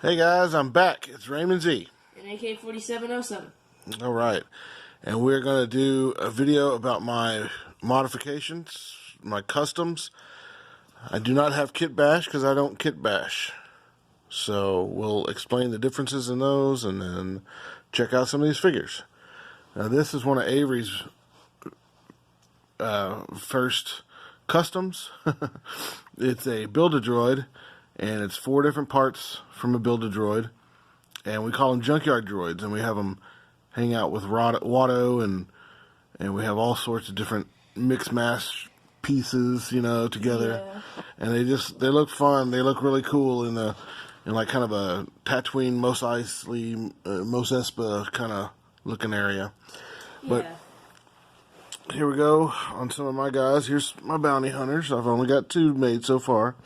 Hey guys, I'm back. It's Raymond Z. And AK-4707. All right. And we're going to do a video about my modifications, my customs. I do not have kit bash because I don't kit bash. So we'll explain the differences in those and then check out some of these figures. Now this is one of Avery's first customs. It's a Build-A-Droid, and it's 4 different parts from a Build-A-Droid, and we call them junkyard droids, and we have them hang out with Watto, and we have all sorts of different mix mash pieces, you know, together. Yeah. And they look fun. They look really cool in like kind of a Tatooine, Mos Eisley, Mos Espa kind of looking area. But here we go on some of my guys. Here's my bounty hunters. I've only got 2 made so far.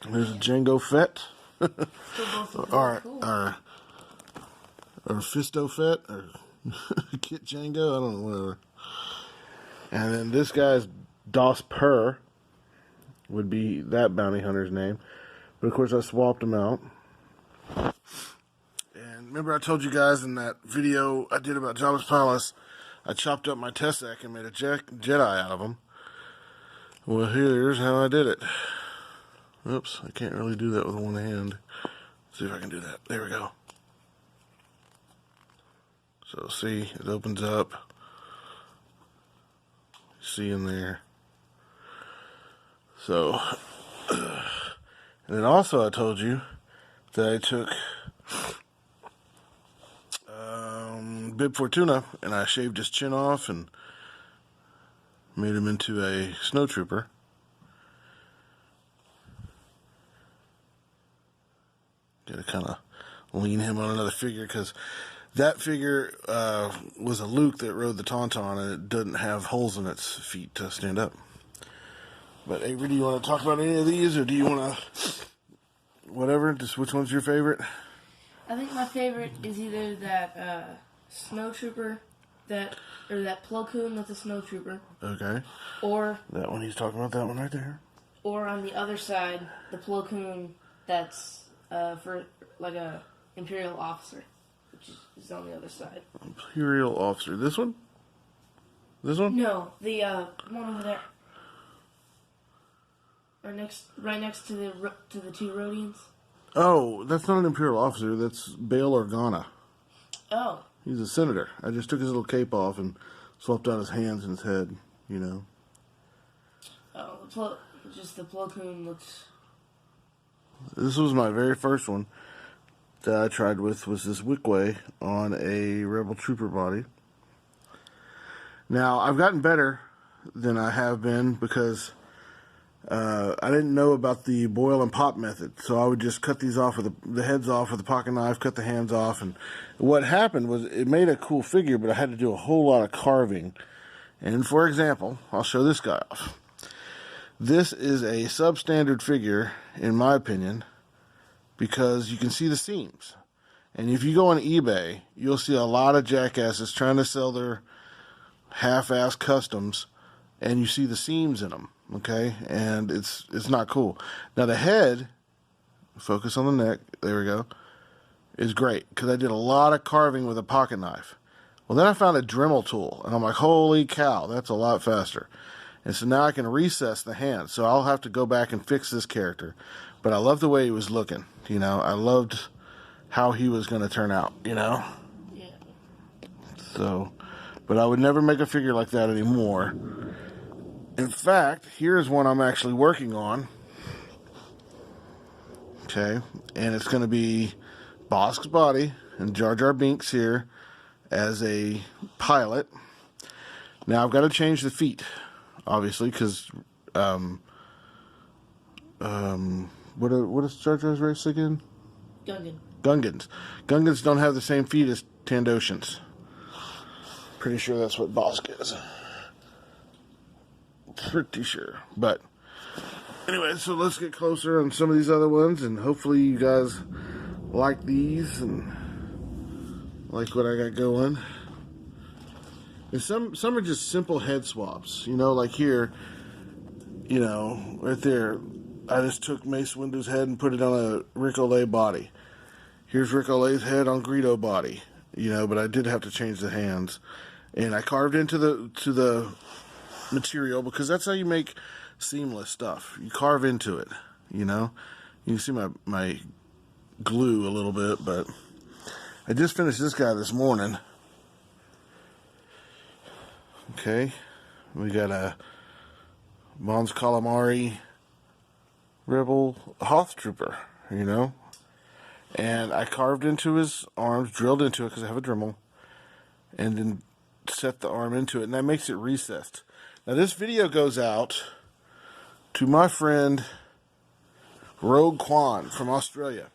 There's a Jango Fett. or Fisto Fett, or Kit Jango, I don't know, whatever. And then this guy's Das Purr, would be that bounty hunter's name. But of course I swapped him out. And remember I told you guys in that video I did about Jabba's Palace, I chopped up my Tesseract and made a Jedi out of him. Well, here's how I did it. Oops, I can't really do that with one hand. Let's see if I can do that. There we go. So see, it opens up. See in there. So, and then also I told you that I took Bib Fortuna and I shaved his chin off and made him into a snowtrooper. Gotta kind of lean him on another figure because that figure was a Luke that rode the Tauntaun, and it doesn't have holes in its feet to stand up. But Avery, do you want to talk about any of these, or do you want to whatever? Just which one's your favorite? I think my favorite is either that snowtrooper, or that Plo Koon that's a snowtrooper. Okay. Or that one he's talking about. That one right there. Or on the other side, the Plo Koon that's for like a Imperial officer, which is on the other side. Imperial officer. This one? This one? No, the one over there. Right next to the 2 Rodians. Oh, that's not an Imperial officer. That's Bail Organa. Oh. He's a senator. I just took his little cape off and swapped out his hands and his head, you know. Oh, just the Plo Koon looks... This was my very first one that I tried with, was this Wickway on a Rebel Trooper body. Now, I've gotten better than I have been because I didn't know about the boil and pop method. So I would just cut these off with the heads off with a pocket knife, cut the hands off. And what happened was it made a cool figure, but I had to do a whole lot of carving. And for example, I'll show this guy off. This is a substandard figure, in my opinion, because you can see the seams. And if you go on eBay, you'll see a lot of jackasses trying to sell their half-ass customs, and you see the seams in them, okay? And it's not cool. Now the head, focus on the neck, there we go, is great, because I did a lot of carving with a pocket knife. Well, then I found a Dremel tool, and I'm like, holy cow, that's a lot faster. And so now I can recess the hand. So I'll have to go back and fix this character. But I love the way he was looking. You know, I loved how he was going to turn out, you know? Yeah. So, but I would never make a figure like that anymore. In fact, here's one I'm actually working on. Okay. And it's going to be Bossk's body and Jar Jar Binks here as a pilot. Now I've got to change the feet. Obviously, because what is Jar Jar's race again? Gungans. Gungans don't have the same feet as Tandoshans. Pretty sure that's what Bossk is. Pretty sure. But anyway, so let's get closer on some of these other ones, and hopefully you guys like these and like what I got going. And some are just simple head swaps, you know, like here, you know, right there, I just took Mace Windu's head and put it on a Rick Olay body. Here's Rick Olay's head on Greedo body, but I did have to change the hands. And I carved into the material because that's how you make seamless stuff. You carve into it, You can see my glue a little bit, but I just finished this guy this morning. Okay, we got a Mons Calamari Rebel Hoth Trooper, and I carved into his arms, drilled into it because I have a Dremel, and then set the arm into it, and that makes it recessed. Now this video goes out to my friend Rogue Kwan from Australia.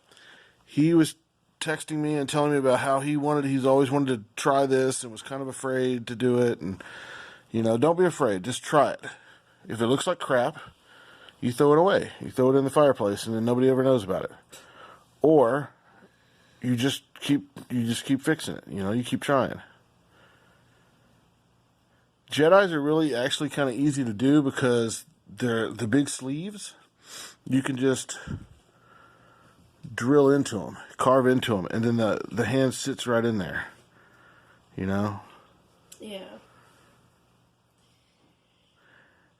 He was texting me and telling me about how he's always wanted to try this and was kind of afraid to do it. And, don't be afraid. Just try it. If it looks like crap, you throw it away. You throw it in the fireplace and then nobody ever knows about it. Or you just keep fixing it. You keep trying. Jedis are really actually kind of easy to do because they're the big sleeves. You can just drill into them, carve into them, and then the hand sits right in there. Yeah.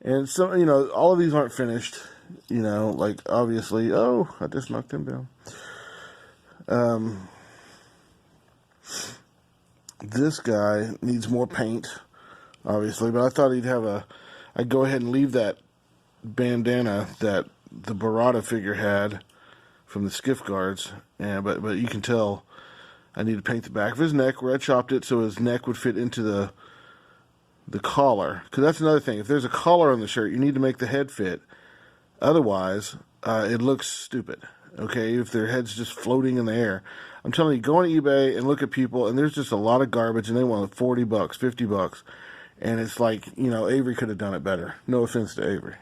And so, all of these aren't finished. Like obviously, I just knocked him down. This guy needs more paint, obviously, but I thought I'd go ahead and leave that bandana that the Barada figure had from the Skiff Guards, but you can tell I need to paint the back of his neck where I chopped it so his neck would fit into the collar, because that's another thing. If there's a collar on the shirt, you need to make the head fit. Otherwise, it looks stupid. Okay, if their head's just floating in the air. I'm telling you, go on eBay and look at people, and there's just a lot of garbage, and they want $40, $50, and it's like, Avery could have done it better. No offense to Avery.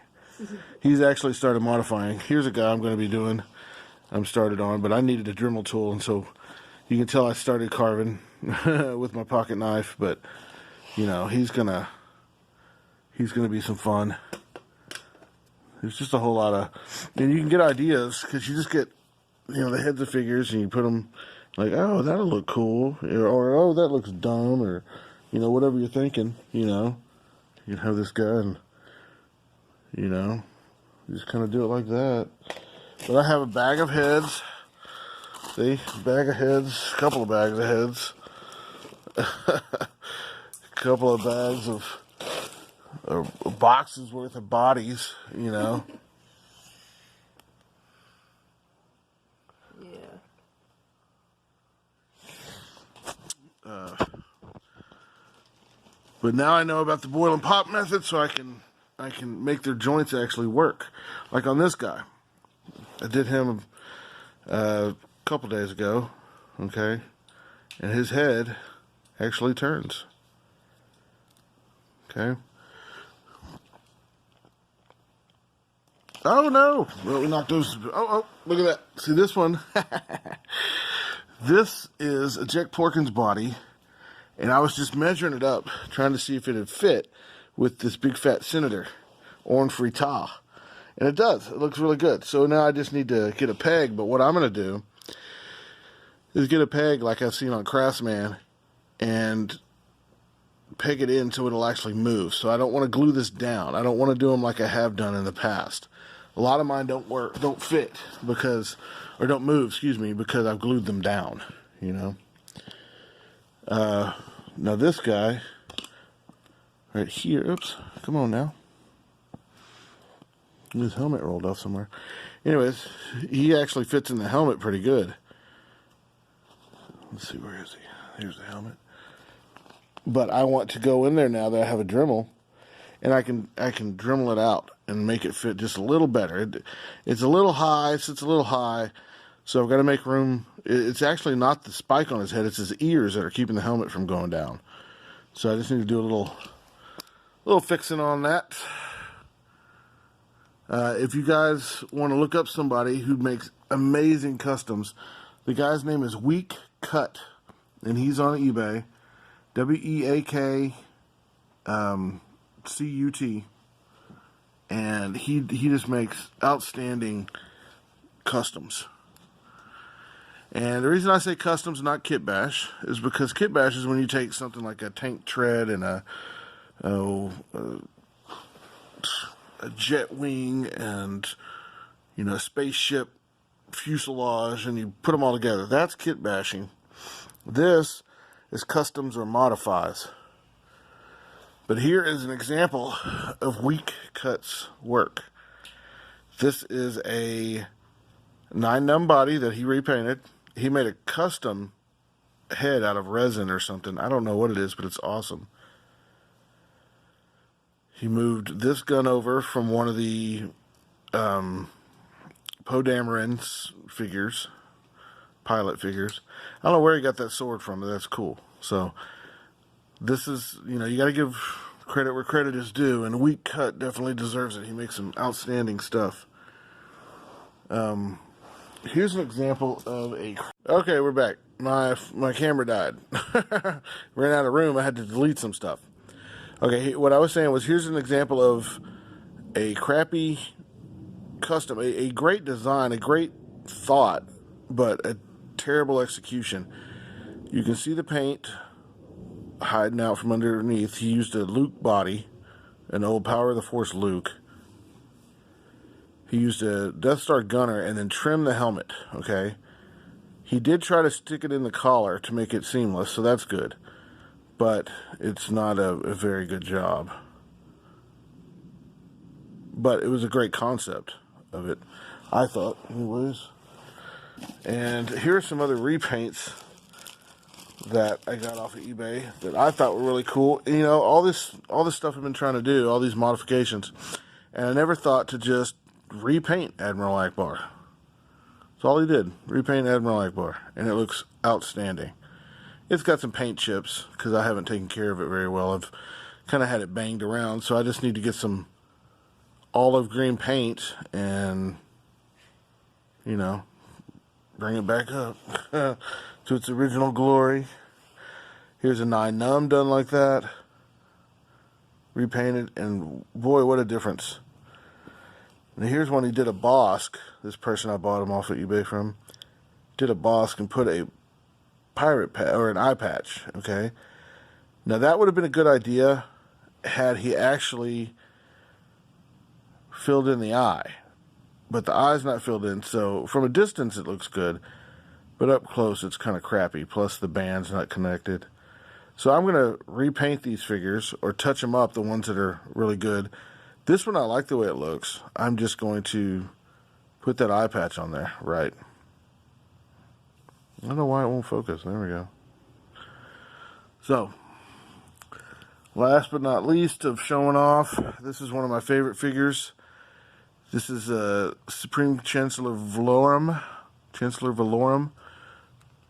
He's actually started modifying. Here's a guy I'm started on, but I needed a Dremel tool, and so you can tell I started carving with my pocket knife, but he's gonna be some fun. There's just a whole lot of, and you can get ideas because you just get the heads of figures and you put them like, oh, that'll look cool, or oh, that looks dumb, or whatever you're thinking. You can have this guy and just kind of do it like that. But I have a bag of heads. See, bag of heads, a couple of bags of heads, a couple of bags of boxes worth of bodies, Yeah. But now I know about the boil and pop method, so I can make their joints actually work. Like on this guy, I did him a couple days ago, okay, and his head actually turns. Okay. Oh no! Well, we knocked those. Oh! Look at that. See this one? This is a Jack Porkins body, and I was just measuring it up, trying to see if it would fit with this big fat senator, Orn Frita. And it does. It looks really good. So now I just need to get a peg, but what I'm going to do is get a peg like I've seen on Craftsman and peg it in so it'll actually move. So I don't want to glue this down. I don't want to do them like I have done in the past. A lot of mine don't fit or don't move, because I've glued them down, Now this guy right here, oops, come on now. His helmet rolled off somewhere. Anyways, he actually fits in the helmet pretty good. Let's see, where is he? Here's the helmet. But I want to go in there now that I have a Dremel, and I can Dremel it out and make it fit just a little better. It's a little high, sits a little high, so I've got to make room. It's actually not the spike on his head, it's his ears that are keeping the helmet from going down. So I just need to do a little fixing on that. If you guys want to look up somebody who makes amazing customs, the guy's name is Weak Cut, and he's on eBay. WEAK CUT. and he just makes outstanding customs. And the reason I say customs, not kit bash, is because kit bash is when you take something like a tank tread and a jet wing and, you know, a spaceship fuselage, and you put them all together. That's kit bashing. This is customs or modifies. But here is an example of weak cuts work. This is a 9-num body that he repainted. He made a custom head out of resin or something. I don't know what it is, but it's awesome. He moved this gun over from one of the Poe Dameron's figures, pilot figures. I don't know where he got that sword from, but that's cool. So this is, you know, you got to give credit where credit is due, and Weak Cut definitely deserves it. He makes some outstanding stuff. Here's an example of a... Okay, we're back. My camera died. Ran out of room. I had to delete some stuff. Okay, what I was saying was, here's an example of a crappy custom, a great design, a great thought, but a terrible execution. You can see the paint hiding out from underneath. He used a Luke body, an old Power of the Force Luke. He used a Death Star gunner and then trimmed the helmet, okay? He did try to stick it in the collar to make it seamless, so that's good. But it's not a very good job. But it was a great concept of it, I thought, anyways. And here are some other repaints that I got off of eBay that I thought were really cool. You know, all this stuff I've been trying to do, all these modifications, and I never thought to just repaint Admiral Ackbar. That's all he did, repaint Admiral Ackbar, and it looks outstanding. It's got some paint chips because I haven't taken care of it very well. I've kind of had it banged around, so I just need to get some olive green paint and, you know, bring it back up to its original glory. Here's a 9-num done like that, repainted, and boy, what a difference. And here's one he did a Bossk. This person I bought him off of eBay from did a Bossk and put a pirate or an eye patch. Okay, now that would have been a good idea had he actually filled in the eye, but the eye's not filled in. So from a distance it looks good, but up close it's kind of crappy. Plus the band's not connected. So I'm gonna repaint these figures or touch them up, the ones that are really good. This one I like the way it looks. I'm just going to put that eye patch on there, right. I don't know why it won't focus. There we go. So, last but not least of showing off, this is one of my favorite figures. This is Supreme Chancellor Valorum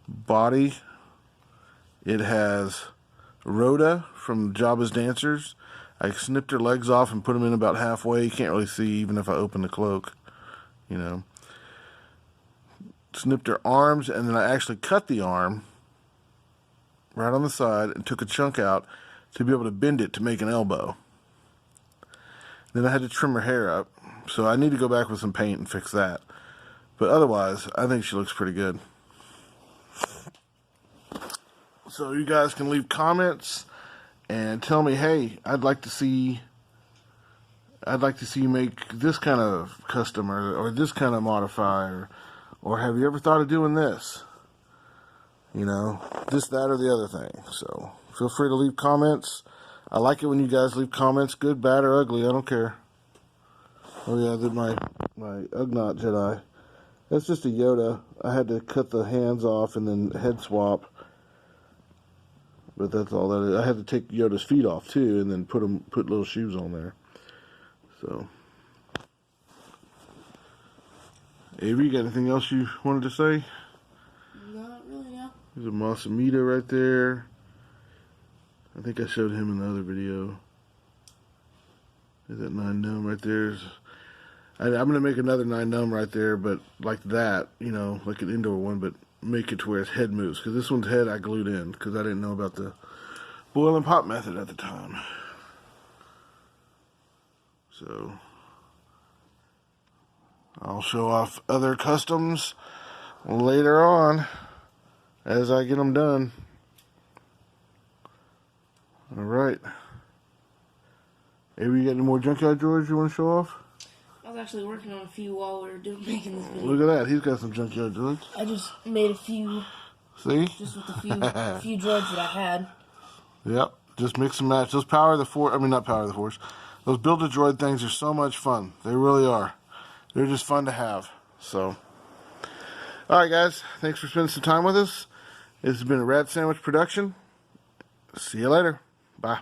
body. It has Rhoda from Jabba's Dancers. I snipped her legs off and put them in about halfway. You can't really see even if I open the cloak, you know. Snipped her arms, and then I actually cut the arm right on the side and took a chunk out to be able to bend it to make an elbow. Then I had to trim her hair up, so I need to go back with some paint and fix that. But otherwise, I think she looks pretty good. So you guys can leave comments and tell me, hey, I'd like to see you make this kind of custom or this kind of modifier, or have you ever thought of doing this? You know, this, that, or the other thing. So feel free to leave comments. I like it when you guys leave comments, good, bad, or ugly. I don't care. Oh yeah, my Ugnaught Jedi. That's just a Yoda. I had to cut the hands off and then head swap. But that's all that is. I had to take Yoda's feet off too, and then put little shoes on there. So, Avery, you got anything else you wanted to say? Not really, no. There's a Masamita right there. I think I showed him in the other video. There's that 9-num right there. I'm going to make another 9-num right there, but like that, you know, like an indoor one, but make it to where his head moves. Because this one's head I glued in, because I didn't know about the boil and pop method at the time. So, I'll show off other customs later on as I get them done. All right. Avery, you got any more junkyard droids you want to show off? I was actually working on a few while we were making this video. Look at that. He's got some junkyard droids. I just made a few. See? Just with a few droids that I had. Yep. Just mix and match. Those Power of the Force, I mean, not Power of the Force. Those Build-A-Droid things are so much fun. They really are. They're just fun to have. So, all right, guys. Thanks for spending some time with us. This has been a Rad Sandwich production. See you later. Bye.